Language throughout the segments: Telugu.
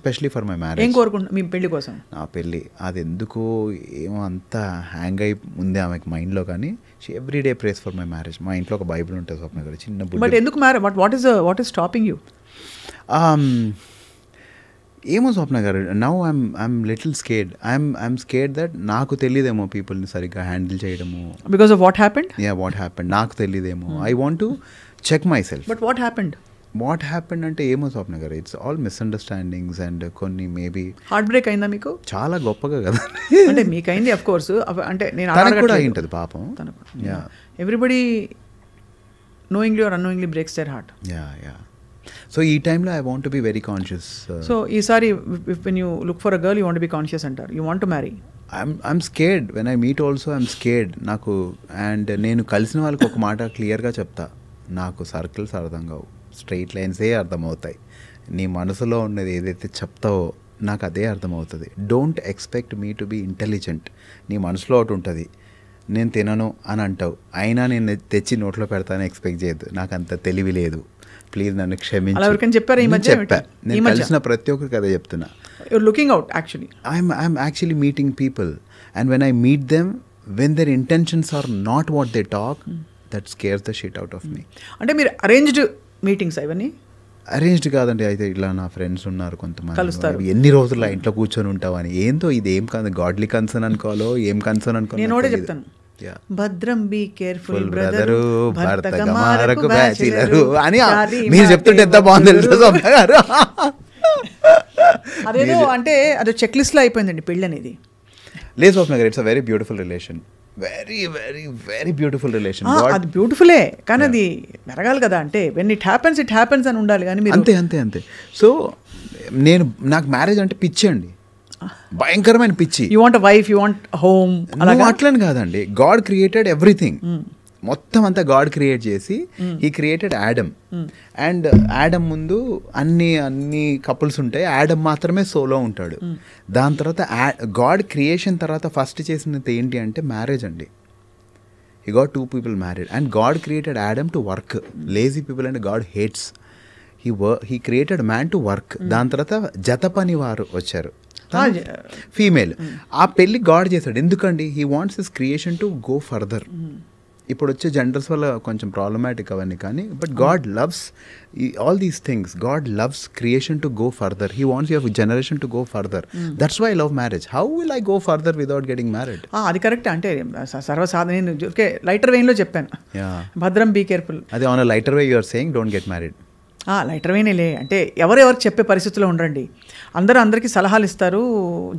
ఎస్పెషలీ ఫర్ మై ఏం మ్యారేజ్. కోరుకుంటున్నా మీ పెళ్లి కోసం? నా పెళ్ళి అది ఎందుకో ఏమో అంత హ్యాంగ్ అయి ఉంది ఆమెకి మైండ్లో, కానీ she everyday prays for my marriage. మా ఇంట్లో ఒక బైబిల్ ఉంటుంది స్వప్న గారు, చిన్న బుక్. బట్ ఎందుకు వాట్ ఈస్ స్టాపింగ్ యూ? ఏమో స్వప్న గారు, now I'm little scared. I'm scared that నాకు తెలియదేమో పీపుల్ని సరిగ్గా హ్యాండిల్ చేయడము. Because of what happened? What happened నాకు తెలియదేమో. I want to check myself. But what happened అంటే ఏమో స్వప్న గారు, ఇట్స్ ఆల్ మిస్అండర్స్టాండింగ్స్ అండ్ కొన్ని మేబీ. హార్ట్ బ్రేక్ అయిందా మీకు? చాలా గొప్పగా కదా అంటే మీకైంది అఫ్ కోర్స్, అంటే నేను తనకు కూడా అయింటది పాపం. Everybody knowingly or unknowingly breaks their heart. So ఈ టైంలో I want to be very conscious. So ఈసారి when you look for a girl you want be conscious అంటారు, you want to marry. I'm scared when I meet also. I'm scared నాకు. అండ్ నేను కలిసిన వాళ్ళకి ఒక మాట క్లియర్గా చెప్తా, నాకు సర్కిల్స్ అర్థం కావు, స్ట్రైట్ లైన్సే అర్థమవుతాయి. నీ మనసులో ఉన్నది ఏదైతే చెప్తావో నాకు అదే అర్థమవుతుంది. Don't expect me to be intelligent. నీ మనసులో ఒకటి ఉంటుంది, నేను తినను అని అంటావు, అయినా నేను తెచ్చి నోట్లో పెడతాను ఎక్స్పెక్ట్ చేయొద్దు. నాకు అంత తెలివి లేదు, ప్లీజ్ నన్ను క్షమించు. చెప్పారు ఈ మధ్య? చెప్పా, నేను కలిసిన ప్రతి ఒక్కరికి అదే చెప్తున్నా. You're looking out actually. I'm actually meeting people, and when I meet them, when their intentions are not what they talk, that scares the shit out of me. అంటే మీరు అరేంజ్డ్ మీటింగ్స్ ఇవన్నీ? అరేంజ్డ్ కాదండి, అయితే ఇలా నా ఫ్రెండ్స్ ఉన్నారు కొంతమంది, ఎన్ని రోజులు ఇంట్లో కూర్చొని ఉంటావని. ఏందో ఇది ఏం కాదు, గాడ్లీ కన్సర్న్ అనుకోవాలో ఏం కన్సర్న్ అనుకో. నేను ఒకటే చెప్తాను, భద్రం బీ కేర్ఫుల్ బ్రదరు, భర్తగా మారకు బ్యాచిలరు అని మీరు చెప్తుంటే ఎంత బాగుంది తెలుసా స్వప్న గారు. అదేదో అంటే అదే చెక్ లిస్ట్ లో అయిపోయిందండి పెళ్ళి అనేది. లేదు స్వప్న గారు, it's a very beautiful relation. Very very very beautiful relation. అది బ్యూటిఫుల్లే, కానీ అది మెరగాలి కదా. అంటే వెన్ ఇట్ హ్యాపెన్స్ అని ఉండాలి. కానీ అంతే అంతే అంతే. సో నాకు మ్యారేజ్ అంటే పిచ్చి అండి, భయంకరమైన పిచ్చి. You want wife, you want home, అట్లని కాదండి. గాడ్ క్రియేటెడ్ ఎవ్రీథింగ్, మొత్తం అంతా గాడ్ క్రియేట్ చేసి he created Adam. And Adam ముందు అన్ని కపుల్స్ ఉంటాయి, యాడమ్ మాత్రమే సోలో ఉంటాడు. దాని తర్వాత గాడ్ క్రియేషన్ తర్వాత ఫస్ట్ చేసినది ఏంటి అంటే మ్యారేజ్ అండి. He got 2 people married and God created Adam to work. Lazy people and God hates. He created man to work. దాని తర్వాత జత పని వారు వచ్చారు, ఫీమేల్. ఆ పెళ్ళి గాడ్ చేశాడు. ఎందుకండి? He wants his creation to go further. ఇప్పుడు వచ్చే జెండర్స్ వల్ల కొంచెం ప్రాబ్లమాటిక్ అవన్నీ, కానీ but God loves all these things. God loves creation to go further. He wants your generation to go further. That's why I love marriage. How will I go further without getting married? అది కరెక్ట్. అంటే సర్వసాధారణ నేను లైటర్ వేయిన్లో చెప్పాను, భద్రం బీ కేర్ఫుల్. అదే on lighter way you are saying don't get married. Lighter వేనేలే అంటే ఎవరెవరికి చెప్పే పరిస్థితిలో ఉండండి. అందరికీ సలహాలు ఇస్తారు,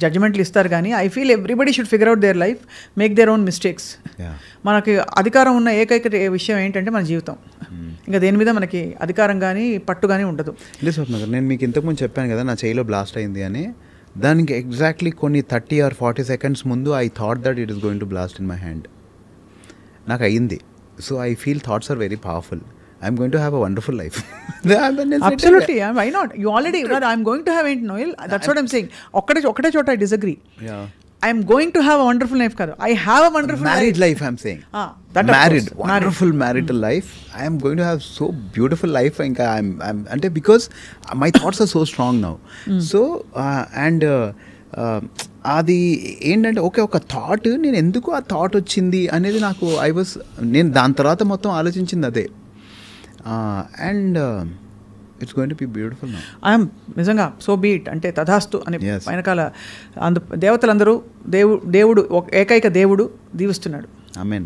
జడ్జిమెంట్లు ఇస్తారు, కానీ I feel everybody should figure out their life, make their own mistakes. మనకి అధికారం ఉన్న ఏకైక విషయం ఏంటంటే మన జీవితం. ఇంకా దేని మీద మనకి అధికారం కానీ పట్టు కానీ ఉండదు. లేదు స్వప్న గారు, నేను మీకు ఇంతకుముందు చెప్పాను కదా నా చేయిలో బ్లాస్ట్ అయింది అని. దానికి ఎగ్జాక్ట్లీ కొన్ని 30 or 40 seconds ముందు I thought that it is going to blast in my hand. నాకు అయ్యింది. So I feel thoughts are very powerful. I'm going to have a wonderful life. Absolutely. Why not? You already, I'm going to have it, Noel. That's what I'm saying. Okkade chota I disagree. Yeah. I'm going to have a wonderful life kada. I have a wonderful married life I'm saying. That married, wonderful marital life. I am going to have so beautiful life. I'm ante because my thoughts are so strong now. So and అది ఏంటంటే ఒక థాట్, నేను ఎందుకు ఆ థాట్ వచ్చింది అనేది నాకు నేను దాని తర్వాత మొత్తం ఆలోచించింది అదే. And it's going to be beautiful now. I'm నిజంగా సో బీట్ అంటే తథాస్తు అని వెనకాల దేవతలందరూ దేవుడు ఏకైక దేవుడు దీవిస్తున్నాడు. Amen.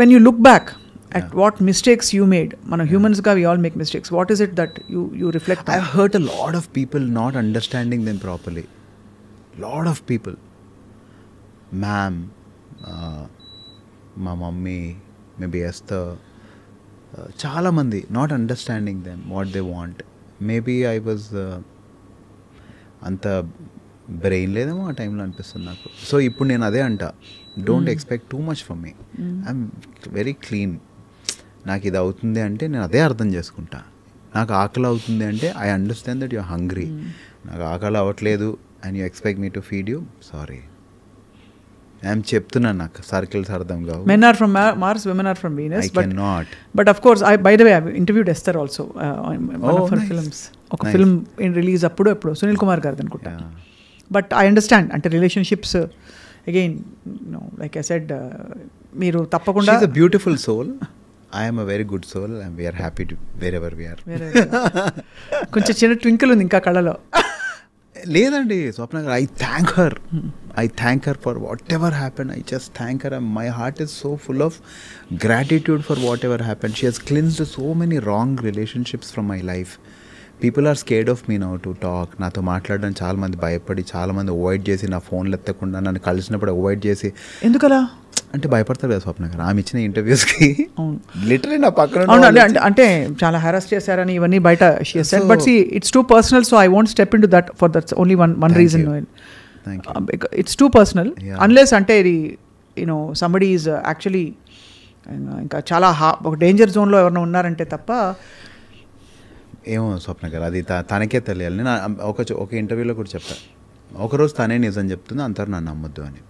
When you look back at what mistakes you made, mana humans ga we all make mistakes, what is it that you reflect on? I've hurt a lot of people not understanding them properly. Lot of people, ma'am, my mummy, maybe Esther, చాలా మంది not understanding them what they want. Maybe I was అంత బ్రెయిన్ లేదేమో ఆ టైంలో అనిపిస్తుంది నాకు. సో ఇప్పుడు నేను అదే అంట, don't expect too much for me. I'm very clean. నాకు ఇది అవుతుంది అంటే నేను అదే అర్థం చేసుకుంటా. నాకు ఆకలి అవుతుంది అంటే I understand that you're hungry. నాకు ఆకలి అవ్వట్లేదు and you expect me to feed you, sorry. I'm చెప్తున్నాను, నాకు సర్కిల్స్ అర్థం కావు. Men are from Mars, women are from Venus. I cannot. But of course, by the way, I've interviewed Esther also on one of her films. ఒక ఫిల్మ్ రిలీజ్ అప్పుడు ఎప్పుడు సునీల్ కుమార్ గారిది అనుకుంటా. బట్ ఐ అండర్స్టాండ్ అంటే relationships again like I said మీరు తప్పకుండా beautiful soul. I am a very good soul and we are happy to wherever we are. కొంచెం చిన్న ట్వింకిల్ ఉంది ఇంకా కళ్ళలో. లేదండి స్వప్న గారు, I thank her for whatever happened. I just thank her and my heart is so full of gratitude for whatever happened. She has cleansed so many wrong relationships from my life. People are scared of me now to talk. నాతో మాట్లాడడం చాలా మంది భయపడి, చాలా మంది అవాయిడ్ చేసి, నా ఫోన్లు ఎత్తకుండా నన్ను కలిసినప్పుడు అవాయిడ్ చేసి. ఎందుకలా అంటే భయపడతారు కదా స్వప్న గారు, ఆమె ఇచ్చిన ఇంటర్వ్యూస్కి లిటరలీ నా పక్కన అంటే చాలా హెరాస్ చేశారని ఇవన్నీ బయట but see it's too personal, so I won't step in to that for that's only one reason. It's too personal unless అంటే ఇది యూనో సంబడీ ఈజ్ యాక్చువల్లీ ఇంకా చాలా ఒక డేంజర్ జోన్లో ఎవరైనా ఉన్నారంటే తప్ప. ఏమో స్వప్న గారు, అది తనకే తెలియాలి. నేను ఒక ఇంటర్వ్యూలో కూడా చెప్పాను, ఒకరోజు తనే నిజం చెప్తుంది, అందరూ నన్ను నమ్మొద్దు అని.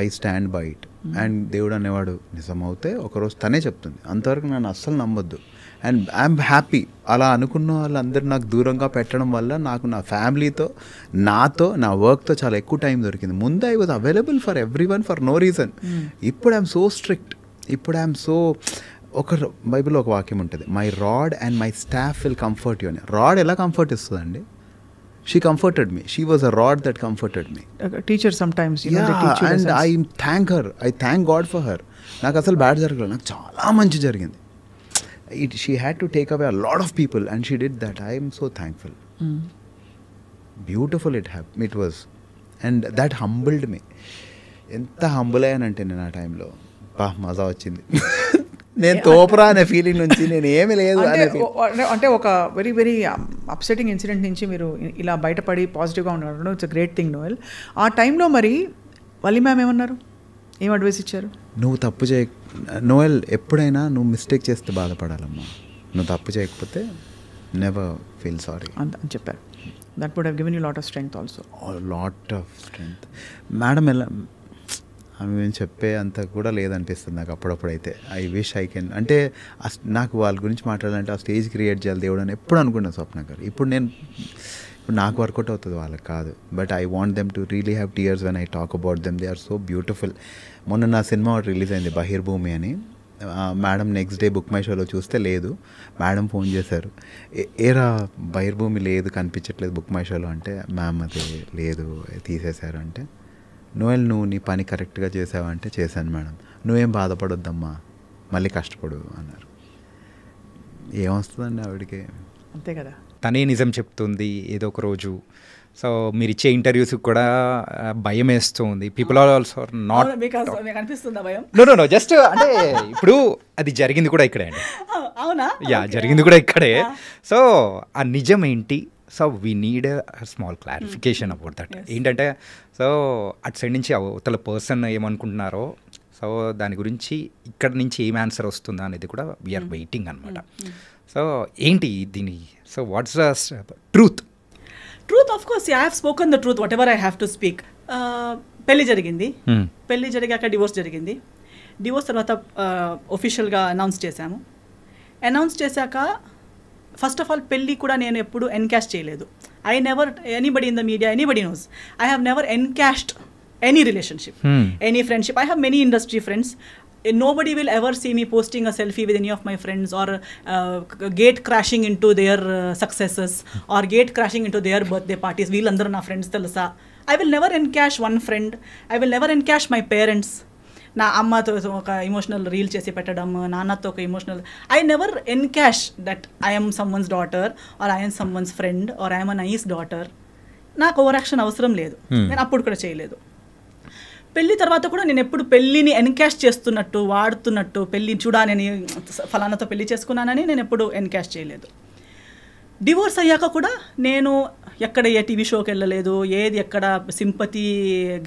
I stand by it. And దేవుడు అనేవాడు నిజం అవుతే ఒకరోజు తనే చెప్తుంది, అంతవరకు నన్ను అస్సలు నమ్మొద్దు. And I'm happy. అలా అనుకున్న వాళ్ళందరూ నాకు దూరంగా పెట్టడం వల్ల నాకు నా ఫ్యామిలీతో, నాతో, నా వర్క్తో చాలా ఎక్కువ టైం దొరికింది. ముందు I was available for everyone for no reason. ఇప్పుడు ఐఎమ్ సో స్ట్రిక్ట్. ఇప్పుడు ఐఎమ్ సో ఒక బైబిల్లో ఒక వాక్యం ఉంటుంది, my rod and my staff will comfort you అని. రాడ్ ఎలా కంఫర్ట్ ఇస్తుందండి? She comforted me. She was a rod that comforted me. Teacher sometimes, you know, they teach you and lessons. I thank her. I thank God for her. నాకు అసలు బ్యాడ్ జరగలేదు, నాకు చాలా మంచి జరిగింది. She had to take away a lot of people and she did that. I am so thankful. Beautiful it was. And that humbled me. ఎంత హంబుల్ అయ్యానంటే నేను ఆ టైంలో మజా వచ్చింది. నేను తోపరా అనే ఫీలింగ్ నుంచి నేను ఏమీ లేదు అంటే ఒక వెరీ వెరీ అప్సెటింగ్ ఇన్సిడెంట్ నుంచి మీరు ఇలా బయటపడి పాజిటివ్గా ఉన్నారు. It's a great thing Noel. ఆ టైంలో మరి వల్లి మ్యామ్ ఏమన్నారు, ఏం అడ్వైస్ ఇచ్చారు? నువ్వు తప్పు నోయల్, ఎప్పుడైనా నువ్వు మిస్టేక్ చేస్తే బాధపడాలమ్మా, నువ్వు తప్పు చేయకపోతే నెవర్ ఫీల్ సారీ అని చెప్పారు. That would have given you lot of strength also. Lot of strength. Madam ఎలా ఆమె మేము చెప్పే అంత కూడా లేదనిపిస్తుంది నాకు అప్పుడప్పుడు. అయితే ఐ విష్ ఐ కెన్, అంటే నాకు వాళ్ళ గురించి మాట్లాడాలంటే ఆ స్టేజ్ క్రియేట్ చేయాలి దేవుడు అని ఎప్పుడు అనుకున్నాను స్వప్న గారు. ఇప్పుడు నాకు వర్కౌట్ అవుతుంది, వాళ్ళకి కాదు. But I want them to really have tears when I talk about them. They are so beautiful. మొన్న నా సినిమా రిలీజ్ అయింది బహిర్భూమి అని. Madam next day book my షోలో చూస్తే లేదు. మేడం ఫోన్ చేశారు, ఏరా బహిర్భూమి లేదు, కనిపించట్లేదు బుక్ మై షోలో అంటే, మ్యామ్ అది లేదు తీసేశారు అంటే, నోయల్ నువ్వు నీ పని కరెక్ట్గా చేసావంటే చేశాను మేడం, నువ్వేం బాధపడొద్దమ్మా, మళ్ళీ కష్టపడు అన్నారు. ఏమొస్తుందండి ఆవిడకి, అంతే కదా. తనే నిజం చెప్తుంది ఏదో ఒక రోజు. సో మీరు ఇచ్చే ఇంటర్వ్యూస్ కూడా భయం వేస్తుంది. పీపుల్ ఆర్ ఆల్సో నాట్ అనిపిస్తుందా భయం? నో జస్ట్ అంటే ఇప్పుడు అది జరిగింది కూడా ఇక్కడే అండి. అవునా? యా, జరిగింది కూడా ఇక్కడే. సో ఆ నిజం ఏంటి? So we need small clarification about that. ఏంటంటే సో అటు సైడ్ నుంచి అవతల పర్సన్ ఏమనుకుంటున్నారో, సో దాని గురించి ఇక్కడ నుంచి ఏం ఆన్సర్ వస్తుందా అనేది కూడా వీఆర్ వెయిటింగ్ అనమాట. సో ఏంటి దీని, so what's the truth? Truth of course I have spoken the truth what ever I have to speak. పెళ్లి జరిగింది, పెళ్లి జరిగాక డివోర్స్ జరిగింది. డివోర్స్ తర్వాత ఒఫిషియల్గా అనౌన్స్ చేశాము. అనౌన్స్ చేశాక ఫస్ట్ ఆఫ్ ఆల్ పెళ్ళి కూడా నేను ఎప్పుడు ఎన్కాష్ చేయలేదు. I never, anybody in the media, anybody knows, I have never encashed any relationship, any friendship. I have many industry friends. Nobody will ever see me posting a selfie with any of my friends or gate crashing into their successes or gate crashing into their birthday parties. Veelandaru na friends telusa. I will never encash one friend. I will never encash my parents. నా అమ్మతో ఒక ఇమోషనల్ రీల్ చేసి పెట్టడం, నాన్నతో ఒక emotional. I never encash that I M someone's daughter or I M someone's friend or I M a nice daughter. నాకు ఓవర్ యాక్షన్ అవసరం లేదు, నేను అప్పుడు కూడా చేయలేదు. పెళ్లి తర్వాత కూడా నేను ఎప్పుడు పెళ్ళిని ఎన్కాష్ చేస్తున్నట్టు, వాడుతున్నట్టు, పెళ్ళి చూడా నేను ఫలానాతో పెళ్లి చేసుకున్నానని నేను ఎప్పుడు ఎన్కాష్ చేయలేదు. డివోర్స్ అయ్యాక కూడా నేను ఎక్కడ ఏ టీవీ షోకి వెళ్ళలేదు, ఏది ఎక్కడ సింపతి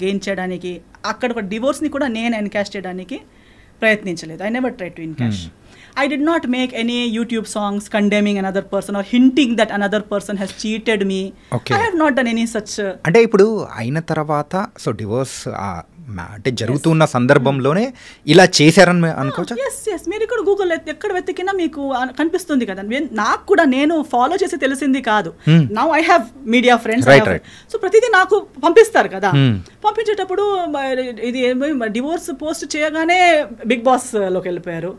గెయిన్ చేయడానికి, అక్కడ ఒక డివోర్స్ని కూడా నేను ఎన్కాష్ చేయడానికి ప్రయత్నించలేదు. I never try to encash. I did not make any YouTube songs condemning another person or hinting that another person has cheated me. Okay. I have not done any such. అంటే ఇప్పుడు అయిన తర్వాత సో డివోర్స్ అంటే జరుగుతున్న సందర్భంలోనే ఇలా చేశారని అనుకోవచ్చు. ఎస్ మీరు ఇక్కడ గూగుల్ ఎక్కడ వెతికినా మీకు కనిపిస్తుంది కదా. నాకు కూడా నేను ఫాలో చేసి తెలిసింది కాదు. Now I have media friends, so ప్రతిదీ నాకు పంపిస్తారు కదా. పంపించేటప్పుడు ఇది డివోర్స్ పోస్ట్ చేయగానే బిగ్ బాస్ లోకి వెళ్ళిపోయారు.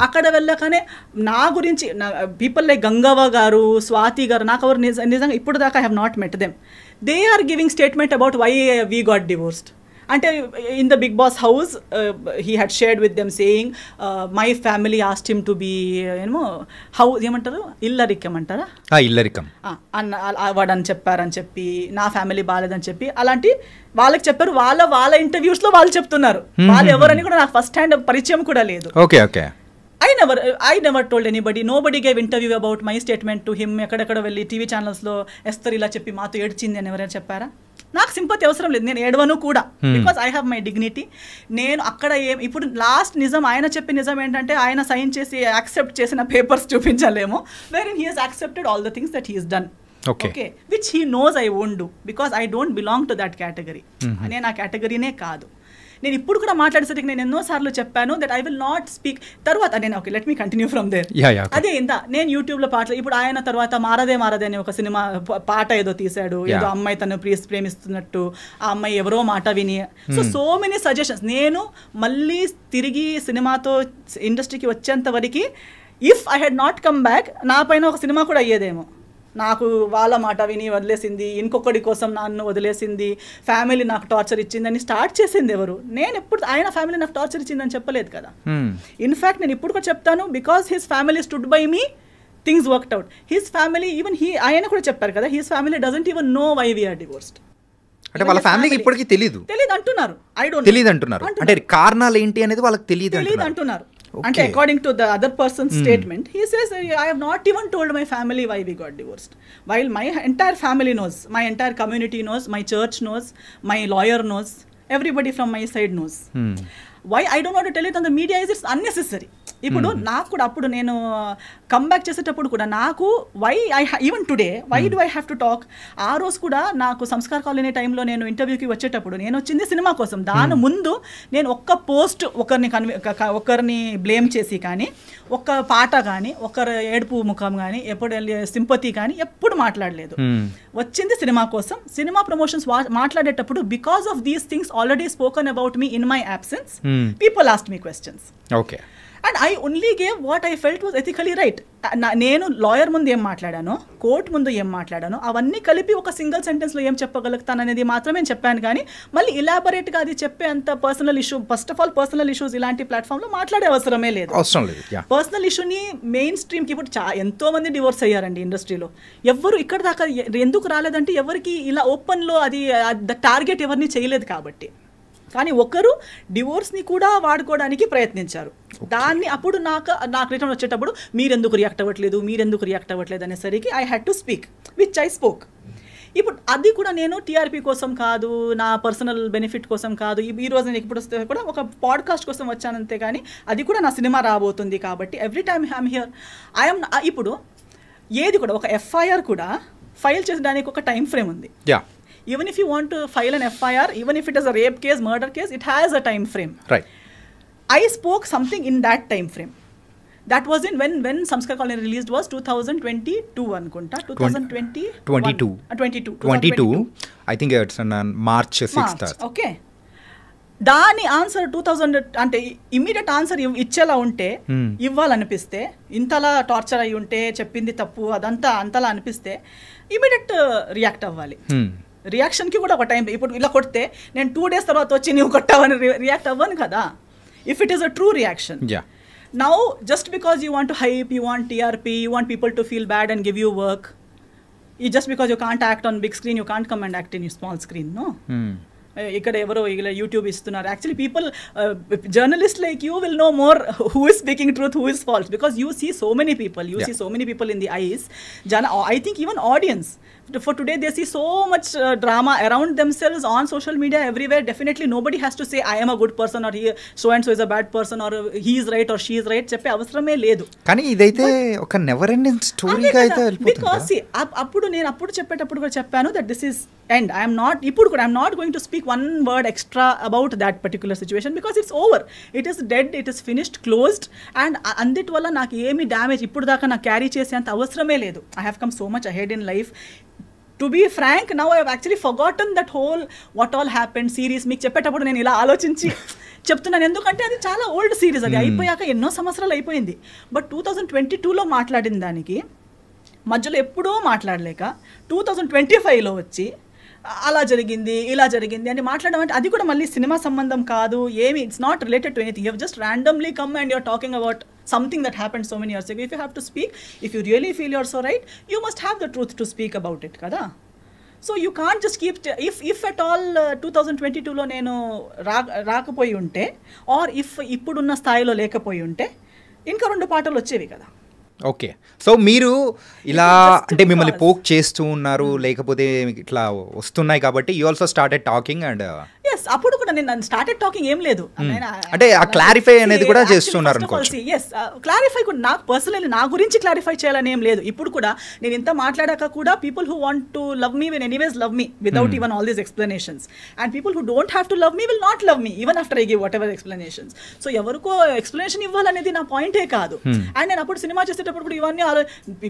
అక్కడ వెళ్ళగానే నా గురించి పీపుల్ లైక్ గంగవ్వ గారు, స్వాతి గారు, నాకు ఎవరు నిజంగా ఇప్పుడు దాకా I have not met them. They are giving statement about why we got divorced. అంటే in the Bigg Boss house he had shared with them saying my family asked him to be ఏమో హౌస్ ఏమంటారు ఇల్లరికం అంటారా, ఇల్లరికం వాడని చెప్పారని చెప్పి, నా ఫ్యామిలీ బాగాలేదని చెప్పి అలాంటి వాళ్ళకి చెప్పారు. వాళ్ళ ఇంటర్వ్యూస్లో వాళ్ళు చెప్తున్నారు. వాళ్ళు ఎవరని కూడా నాకు ఫస్ట్ హ్యాండ్ పరిచయం కూడా లేదు. Okay okay. I never told anybody. Nobody gave interview about my statement to him. ఎక్కడెక్కడ వెళ్ళి టీవీ ఛానల్స్లో ఎస్తర్ ఇలా చెప్పి మాతో ఏడ్చింది అని ఎవరైనా చెప్పారా? నాకు సింపతి అవసరం లేదు, నేను ఏడవను కూడా. Because I have my dignity. నేను అక్కడ ఇప్పుడు లాస్ట్ నిజం ఆయన చెప్పే నిజం ఏంటంటే ఆయన సైన్ చేసి యాక్సెప్ట్ చేసిన పేపర్స్ చూపించలేము. Wherein he has accepted all the things that he has done. Okay, which he knows I won't do because I don't belong to that category. నేను ఆ కేటగిరీనే కాదు. నేను ఇప్పుడు కూడా మాట్లాడేసరికి నేను ఎన్నోసార్లు చెప్పాను that I will not speak. తర్వాత నేను okay let me continue from there. అదే నేను యూట్యూబ్లో పాటలు ఇప్పుడు ఆయన తర్వాత మారదే అని ఒక సినిమా పాట ఏదో తీశాడు, ఏదో అమ్మాయి తను ప్రేమిస్తున్నట్టు, ఆ అమ్మాయి ఎవరో మాట విని. So many suggestions. నేను మళ్ళీ తిరిగి సినిమాతో ఇండస్ట్రీకి వచ్చేంత వరకు if I had not come back నా పైన ఒక సినిమా కూడా అయ్యేదేమో. నాకు వాళ్ళ మాట విని వదిలేసింది, ఇంకొకటి కోసం నన్ను వదిలేసింది, ఫ్యామిలీ నాకు టార్చర్ ఇచ్చిందని స్టార్ట్ చేసింది ఎవరు? నేను ఎప్పుడు ఆయన ఫ్యామిలీ నాకు టార్చర్ ఇచ్చిందని చెప్పలేదు కదా. ఇన్ఫ్యాక్ట్ నేను ఇప్పుడు కూడా చెప్తాను, because his family stood by me, things worked out. His family even ఆయన కూడా చెప్పారు కదా, his family doesn't even know why we are divorced. అంటే వాళ్ళ ఫ్యామిలీకి ఇప్పటికీ తెలియదు అంటున్నారు. ఐ డోంట్ తెలియదు అంటున్నారు. అంటే కారణాలు ఏంటి అనేది వాళ్ళకి తెలియదు అంటున్నారు. అంటే according to the other person statement he says I have not even told my family why we got divorced. While my entire family knows, my entire community knows, my church knows, my lawyer knows, everybody from my side knows. Why I don't want to tell it on the media is it's unnecessary. ఇప్పుడు నాకు కూడా అప్పుడు నేను కమ్బ్యాక్ చేసేటప్పుడు కూడా నాకు even today why do I have to talk. ఆ రోజు కూడా నాకు సంస్కార్ కాలనీ టైంలో నేను ఇంటర్వ్యూకి వచ్చేటప్పుడు నేను వచ్చింది సినిమా కోసం. దాని ముందు నేను ఒక్క పోస్ట్ ఒకరిని బ్లేమ్ చేసి కానీ, ఒక్క పాట కానీ, ఒకరు ఏడుపు ముఖం కానీ, ఎప్పుడు సింపతి కానీ ఎప్పుడు మాట్లాడలేదు. వచ్చింది సినిమా కోసం. సినిమా ప్రమోషన్స్ మాట్లాడేటప్పుడు because of these things already spoken about me in my absence, people asked me questions. Okay. And I only gave what I felt was ethically right. నేను లాయర్ ముందు ఏం మాట్లాడానో, కోర్టు ముందు ఏం మాట్లాడానో అవన్నీ కలిపి ఒక సింగిల్ సెంటెన్స్లో ఏం చెప్పగలుగుతాననేది మాత్రమే చెప్పాను. కానీ మళ్ళీ ఇలాబొరేట్గా అది చెప్పే అంత personal issue, first of all personal issues ఇలాంటి ప్లాట్ఫామ్లో మాట్లాడే అవసరమే లేదు. పర్సనల్ ఇష్యూని మెయిన్ స్ట్రీమ్కి ఇప్పుడు ఎంతో మంది డివోర్స్ అయ్యారండి ఇండస్ట్రీలో. ఎవరు ఇక్కడ దాకా ఎందుకు రాలేదంటే ఎవరికి ఇలా ఓపెన్లో అది టార్గెట్ ఎవరిని చేయలేదు కాబట్టి. కానీ ఒకరు డివోర్స్ని కూడా వాడుకోవడానికి ప్రయత్నించారు. దాన్ని అప్పుడు నాకు రిటర్న్ వచ్చేటప్పుడు మీరెందుకు రియాక్ట్ అవ్వట్లేదు అనేసరికి I had to speak, which I spoke. ఇప్పుడు అది కూడా నేను టీఆర్పీ కోసం కాదు, నా పర్సనల్ బెనిఫిట్ కోసం కాదు. ఈ రోజు నేను ఇప్పుడు వస్తే కూడా ఒక పాడ్కాస్ట్ కోసం వచ్చానంతే. కానీ అది కూడా నా సినిమా రాబోతుంది కాబట్టి ఎవ్రీ టైమ్ ఐఎమ్ హియర్. ఇప్పుడు ఏది కూడా ఒక ఎఫ్ఐఆర్ కూడా ఫైల్ చేసడానికి ఒక టైం ఫ్రేమ్ ఉంది. Even if you want to file an FIR, even if it is a rape case, murder case, it has a time frame. Right. I spoke something in that time frame. That was in when Samskar Colony released was 2022 anukunta. 2022. I think it's on March 6th. Okay. దాని ఆన్సర్ 2000 అంటే ఇమ్మీడియట్ ఆన్సర్ ఇచ్చేలా ఉంటే, ఇవ్వాలనిపిస్తే, ఇంతలా టార్చర్ అయి ఉంటే, చెప్పింది తప్పు అదంతా అంతలా అనిపిస్తే ఇమ్మీడియట్ రియాక్ట్ అవ్వాలి. రియాక్షన్కి కూడా ఒక టైం. ఇప్పుడు ఇలా కొడితే నేను 2 days తర్వాత వచ్చి నువ్వు కొట్టావని రియాక్ట్ అవ్వను కదా. If it is a true reaction. Now just because you want to hype, you want TRP, you want people to feel bad and give you work, just because you can't act on big screen, you can't come and act in your small screen, no? ఇక్కడ ఎవరో ఇలా యూట్యూబ్ ఇస్తున్నారు. Actually people, journalist like you will know more who is speaking truth, who is false, because you see so many people, you see so many people in the eyes. I think even audience for today they see so much drama around themselves on social media everywhere. Definitely nobody has to say I am a good person or he so and so is a bad person or he is right or she is right చెప్పే అవసరమే లేదు. కానీ ఇదైతే ఒక నెవర్ ఎండింగ్ స్టోరీగా అయితే వెళ్ళిపోతుంది. బికాస్ అప్పుడు చెప్పేటప్పుడు కూడా చెప్పాను that this is end. I am not going to speak one word extra about that particular situation because it's over. It is dead, it is finished, closed, and andit valla నాకు ఏమి డ్యామేజ్ ఇప్పుడు దాకా నాకు క్యారీ చేసేంత అవసరమే లేదు. I have come so much ahead in life. To be frank, now I have actually forgotten that whole what all happened series. మీకు చెప్పేటప్పుడు నేను ఇలా ఆలోచించి చెప్తున్నాను, ఎందుకంటే అది చాలా ఓల్డ్ సిరీస్, అది అయిపోయాక ఎన్నో సంవత్సరాలు అయిపోయింది. బట్ 2022లో మాట్లాడిన దానికి మధ్యలో ఎప్పుడూ మాట్లాడలేక 2025లో వచ్చి అలా జరిగింది ఇలా జరిగింది అని మాట్లాడడం అంటే అది కూడా మళ్ళీ సినిమా సంబంధం కాదు, ఏమి it's not related to anything. You have just randomly come and you're talking about something that happened so many years ago. If you have to speak, if you really feel you're so right, you must have the truth to speak about it kada. So you can't just keep if at all 2022లో నేను రాకపోయి ఉంటే or if ఇప్పుడున్న స్థాయిలో లేకపోయి ఉంటే ఇంకా 2 పాటలు వచ్చేవి కదా. ఓకే, సో మీరు ఇలా అంటే మిమ్మల్ని పోక్ చేస్తూ ఉన్నారు, లేకపోతే ఇట్లా వస్తున్నాయి కాబట్టి you also started talking and yes అప్పుడు కూడా నేను స్టార్టెడ్ టాకింగ్ ఏం లేదు, అంటే ఆ క్లారిఫై అనేది కూడా చేస్తున్నారు అనుకోవచ్చు. ఎస్ క్లారిఫై కూడా నాకు పర్సనల్లీ నా గురించి క్లారిఫై చేయాలని ఏం లేదు. ఇప్పుడు కూడా నేను ఇంత మాట్లాడాక కూడా people who want to love me will anyways love me without even all these explanations, and people who don't have to love me will not love me even after I give what ever explanations. So ఎవరికో ఎక్స్ప్లెనేషన్ ఇవ్వాలనేది నా పాయింటే కాదు. అండ్ నేను అప్పుడు సినిమా చేసేటప్పుడు కూడా ఇవన్నీ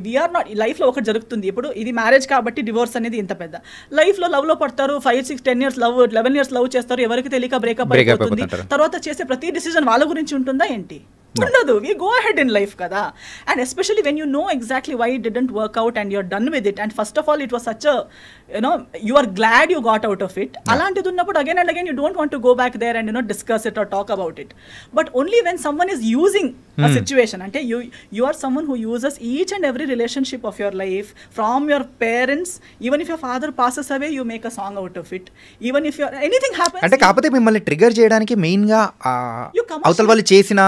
వీఆర్ నాట్ లైఫ్లో ఒకటి జరుగుతుంది. ఇప్పుడు ఇది మ్యారేజ్ కాబట్టి డివోర్స్ అనేది ఇంత పెద్ద, లైఫ్లో లవ్లో పడతారు, 5, 6, 10 years లవ్, 11 years లవ్ చేస్తారు, ఎవరికి తెలియక బ్రేకప్ అయిపోతుంది, తర్వాత చేసే ప్రతి డిసిజన్ వాళ్ళ గురించి ఉంటుందా ఏంటి? ఉండదు. We go ahead in life కదా. And especially when you know exactly why it didn't work out and you're done with it, and first of all it was such you are glad you got out of it. అలాంటిది ఉన్నప్పుడు again and again you don't want to go back there and discuss it or talk about it. But only when someone is using a situation, అంటే you are someone who uses each and every relationship of your life from your parents. Even if your father passes away, you make a song out of it. Even if anything happens, అంటే కాకపోతే మిమ్మల్ని ట్రిగర్ చేయడానికి మెయిన్ గా అవతల వాళ్ళు చేసిన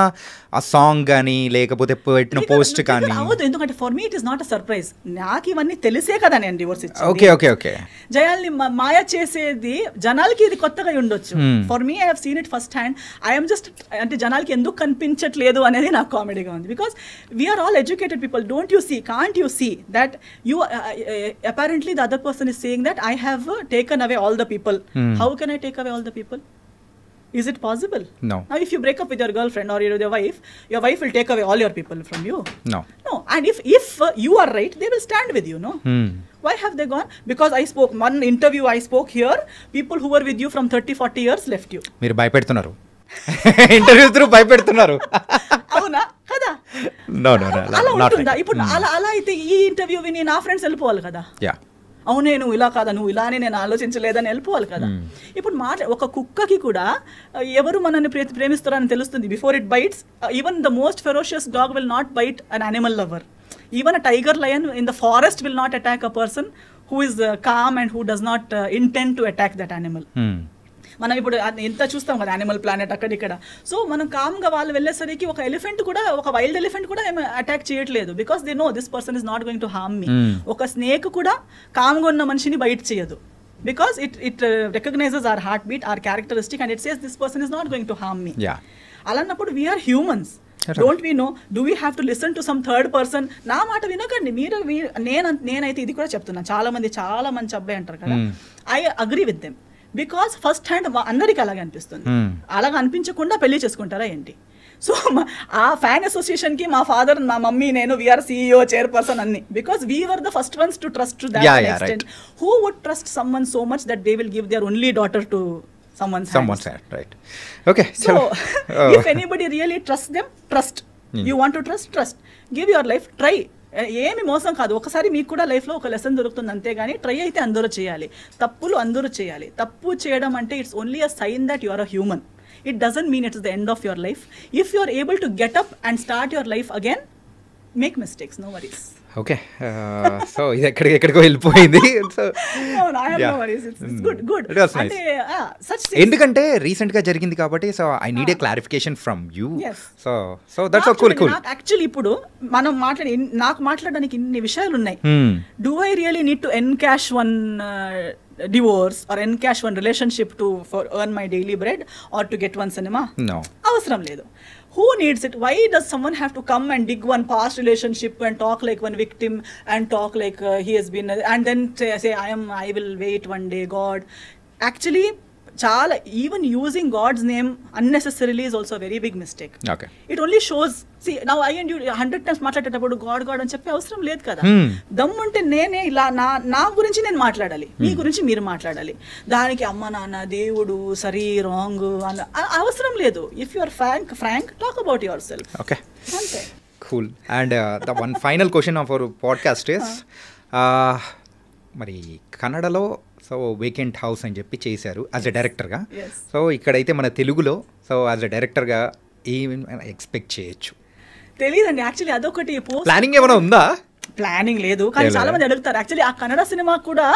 ఆ సాంగ్ కానీ లేకపోతే పెట్టిన పోస్ట్ కానీ అవదు. ఎందుకంటే for me it is not a surprise, నాకు ఇవన్నీ తెలిసే కదా నేను డివోర్స్ ఇచ్చింది. ఓకే ఓకే ఓకే జయాల్ని మాయ చేసేది జనాలకి ఇది కొత్తగా ఉండొచ్చు. For me I have seen it first hand. I'm just అంటే జనాలకి ఎందుకు కనిపించట్లేదు అనేది నాకు కామెడీగా ఉంది. Because we're all educated people. Don't you see, can't you see that you apparently the other person is saying that I have taken away all the people. How can I take away all the people? Is it possible? No. Now if you break up with your girlfriend or your wife will take away all your people from you. No. And if you are right, they will stand with you, no? Why have they gone? Because I spoke one interview, I spoke here, people who were with you from 30-40 years left you. మీరు భయపెడుతున్నారు, ఇంటర్వ్యూ త్రూ భయపెడుతున్నారు. అవునా కదా? No, అలా ఉంటుందా? ఇప్పుడు అలా అయితే ఈ ఇంటర్వ్యూ విని నా ఫ్రెండ్స్ వెళ్ళిపోవాలి కదా. Yeah. అవునే నువ్వు ఇలా కాదా, నువ్వు ఇలానే నేను ఆలోచించలేదని వెళ్ళిపోవాలి కదా. ఇప్పుడు ఒక కుక్కకి కూడా ఎవరు మనల్ని ప్రేమిస్తారని తెలుస్తుంది before it bites. Even the most ferocious dog will not bite an animal lover. Even a tiger lion in the forest will not attack a person who is calm and who does not intend to attack that animal. మనం ఇప్పుడు ఎంత చూస్తాం కదా యానిమల్ ప్లానెట్ అక్కడిక్కడ. సో మనం కామ్గా వాళ్ళు వెళ్ళేసరికి ఒక ఎలిఫెంట్ కూడా, ఒక వైల్డ్ ఎలిఫెంట్ కూడా ఏమి అటాక్ చేయట్లేదు, because they know this person is not going to harm me. ఒక స్నేక్ కూడా కామ్గా ఉన్న మనిషిని బైట్ చేయదు, because it recognizes our heart beat, our characteristic, and it says this person is not going to harm me. అలాన్నప్పుడు we're humans. Don't we know, do we have to listen to some third person? నా మాట వినకండి మీరు. నేనైతే ఇది కూడా చెప్తున్నాను, చాలా మంచి అబ్బాయి అంటారు కదా, I agree with them. Because first hand అందరికి అలాగే అనిపిస్తుంది. అలాగ అనిపించకుండా పెళ్లి చేసుకుంటారా ఏంటి? సో ఆ ఫ్యాన్ అసోసియేషన్కి మా ఫాదర్, మా మమ్మీ, నేను వీఆర్ CEO, చైర్పర్సన్ అన్ని, because we were the first ones to trust to that extent. Who would trust someone so much that they will give their only daughter to someone's hand, right? Okay, so if anybody really trusts them, trust. You want to trust. Give your life, try. ఏమి మోసం కాదు. ఒకసారి మీకు కూడా లైఫ్లో ఒక లెసన్ దొరుకుతుంది అంతే, కానీ ట్రై అయితే అందరూ చేయాలి, తప్పులు అందరూ చేయాలి. తప్పు చేయడం అంటే it's only a sign that you are a human. It doesn't mean it's the end of your life. If you are able to get up and start your life again, make mistakes, no worries. Okay, so ఇది ఎక్కడికో వెళ్ళిపోయింది. ఎందుకంటే రీసెంట్ గా జరిగింది కాబట్టి, so I need a clarification from you. So that's cool. Actually ఇప్పుడు మనం నాకు మాట్లాడడానికి ఇన్ని విషయాలు ఉన్నాయి. Do I really need to encash one divorce or encash one relationship to for earn my daily bread or to get one cinema? No. Avasaram ledu. Who needs it? Why does someone have to come and dig one past relationship and talk like one victim and talk like he has been and then say I will wait one day, God. Actually, chala even using God's name unnecessarily is also a very big mistake. Okay. It only shows, see, now I and you 100 times మాట్లాడేటప్పుడు God అని చెప్పే అవసరం లేదు కదా. దమ్ముంటే నేనే ఇలా నా గురించి నేను మాట్లాడాలి, మీ గురించి మీరు మాట్లాడాలి. దానికి అమ్మ నాన్న దేవుడు సరి రాంగ్ అవసరం లేదు. If you are frank talk about yourself. Okay. అంతే. Cool. And the one final question of our podcast is మరి కన్నడలో సో వేకెంట్ హౌస్ అని చెప్పి చేశారు యాజ్ ఎ డైరెక్టర్గా. సో ఇక్కడైతే మన తెలుగులో సో యాజ్ ఎ డైరెక్టర్గా ఏం ఎక్స్పెక్ట్ చేయొచ్చు? తెలియదండి యాక్చువల్లీ, అదొకటి ప్లానింగ్ ఏమైనా ఉందా? ప్లానింగ్ లేదు, కానీ చాలా మంది అడుగుతారు. యాక్చువల్లీ ఆ కన్నడ సినిమా కూడా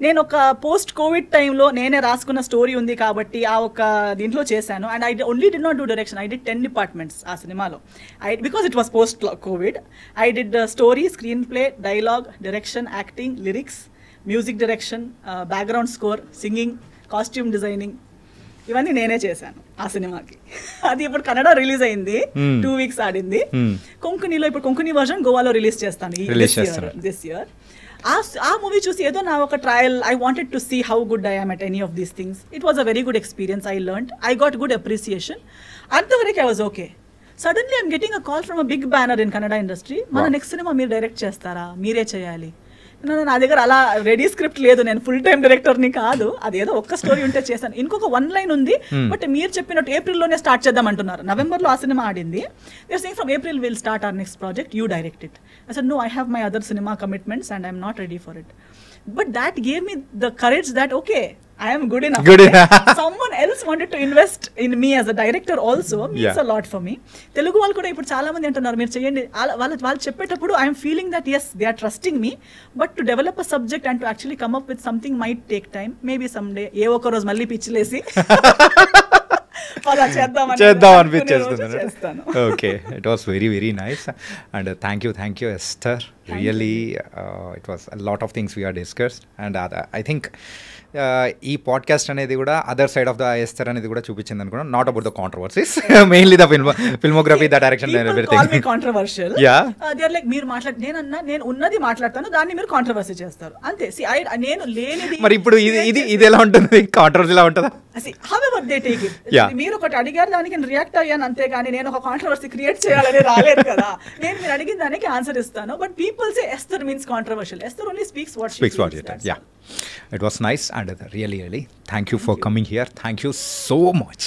నేను ఒక పోస్ట్ కోవిడ్ టైంలో నేనే రాసుకున్న స్టోరీ ఉంది కాబట్టి ఆ ఒక దీంట్లో చేశాను. And I only did not do direction, I did 10 departments ఆ సినిమాలో. Because it was post Covid. I did story, screen play, dialogue, direction, acting, lyrics, music direction, background score, singing, costume designing, ఇవన్నీ నేనే చేశాను ఆ సినిమాకి. అది ఇప్పుడు కన్నడ రిలీజ్ అయింది, 2 వీక్స్ ఆడింది. కొంకణిలో ఇప్పుడు కొంకణి వర్జన్ గోవాలో రిలీజ్ చేస్తాను దిస్ ఇయర్. ఆ మూవీ చూసి ఏదో నా ఒక trial, I wanted to see how good I am at any of these things. It was a very good experience. I learned, I got good appreciation. అంతవరకు I was okay. Suddenly I'm getting a call from a big banner in Kannada industry. మన నెక్స్ట్ సినిమా మీరు డైరెక్ట్ చేస్తారా, మీరే చేయాలి. నా దగ్గర అలా రెడీ స్క్రిప్ట్ లేదు, నేను ఫుల్ టైం డైరెక్టర్ని కాదు. అదేదో ఒక్క స్టోరీ ఉంటే చేశాను. ఇంకొక 1 లైన్ ఉంది, బట్ మీరు చెప్పినట్టు ఏప్రిల్లోనే స్టార్ట్ చేద్దాం అంటున్నారు. నవంబర్లో ఆ సినిమా ఆడింది. They saying from April will start our next project, you direct it. I said no, I have my other cinema commitments and I'm not ready for it. But that gave me the courage that okay, I am good enough. Someone else wanted to invest in me as a director also means a lot for me. Telugu వాళ్ళు కూడా ఇప్పుడు చాలా మంది అంటున్నారు మీరు చేయండి. వాళ్ళు చెప్పేటప్పుడు I am feeling that yes, they are trusting me, but to develop a subject and to actually come up with something might take time. Maybe someday ఏ ఒక్క రోజు మళ్ళీ పిచ్చిలేసి చేద్దాం అనిపించేస్తుంది. Okay, it was very very nice and thank you Esther. Really it was lot of things we are discussed and I think ఈ పాడ్కాస్ట్ అనేది కూడా other side of the Esther అనేది కూడా చూపించింది అనుకున్నాను. Not about the controversies, mainly the filmography, the direction, controversial. They are like మీరు మాట్లాడి నేను ఉన్నది మాట్లాడతాను, దాన్ని మీరు కాంట్రవర్సీ చేస్తారు అంతే. నేను లేనిది. మరి ఇప్పుడు ఇది ఎలా ఉంటుంది, కాంట్రవర్సీ ఎలా ఉంటుందా? However they take it. మీరు ఒకటి అడిగారు, దానికి నేను రియాక్ట్ అయ్యాను అంతే, కానీ నేను ఒక కాంట్రవర్సీ క్రియేట్ చేయాలని రాలేదు కదా. నేను మీరు అడిగిన దానికి ఆన్సర్ ఇస్తాను. But people say ఎస్థర్ means controversial. ఎస్థర్ only speaks what she feels. Yeah, it was nice and really thank you for coming here. Thank you so much.